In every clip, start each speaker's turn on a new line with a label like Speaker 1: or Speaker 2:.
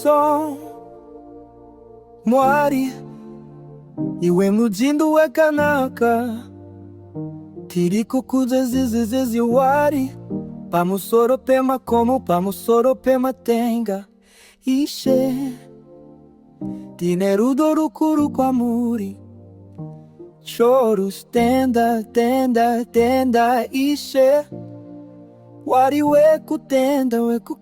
Speaker 1: som mwari iwe mujindo wekanaka tiriko kuzezizizizi wari pamusoro pema como pamusoro pema tenga ishe tinerudo rukuru kwa muri choros tenda tenda tenda ishe wari weku tenda weku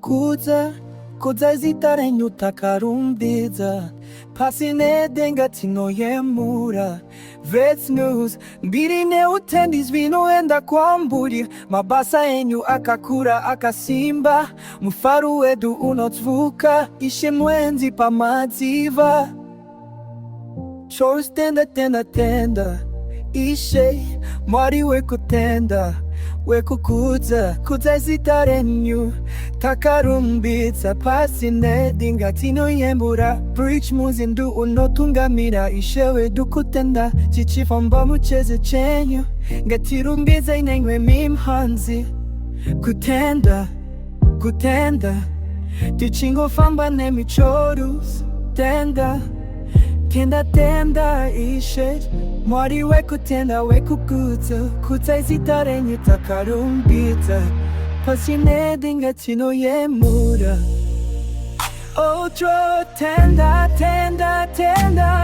Speaker 1: kudza zitarenyu takarumbiza pasine denga tino yemura vets news mbirine utendis vinoenda kwa mburi mabasa enyu akakura akasimba mufaru wedu unotsvuka ishe mwenzi pamadziva choros tenda tenda tenda ishe mwari weku tenda weku kudza zitarenyu takarumbitsa pasine dinga tino yembura bridge muzindu unotungamira ishe wedu kutenda chichifamba mucheze chenyu ngatirumbiza inengwe mimhanzi kutenda tichingofamba nemichorus tenda tenda ishe mwari weku tenda weku kudza zitarenyu takarumbitsa pasine dinga tino yemura otro tenda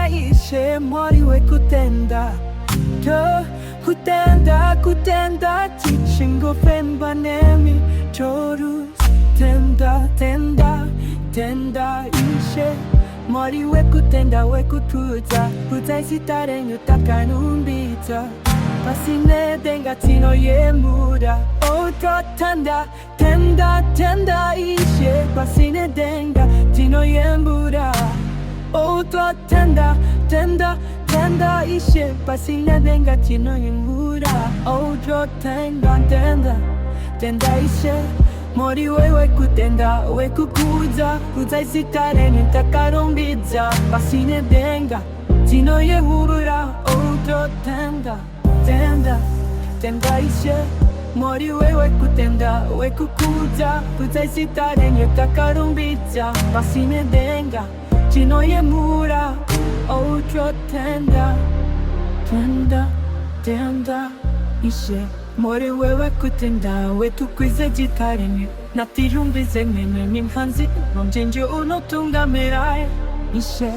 Speaker 1: ishe mwari weku tenda kutenda tichingofamba nemi chorus tenda ishe mwari weku tenda weku kudza zitarenyu takarumbitsa pasine denga tino yemura otro tenda ishe pasine denga tino yemura otro tenda ishe pasine denga tino yemura otro tenda ishe mwari weku tenda weku kudza zitarenyu takarumbitsa pasine denga tino yemura otro tenda ishe mwari weku tenda weku kudza zitarenyu takarumbitsa pasine denga tino yemura otro tenda ishe mwari weku tenda weku kudza zitarenyu natirumbize mimhanzi nomjenje unotungamira ishe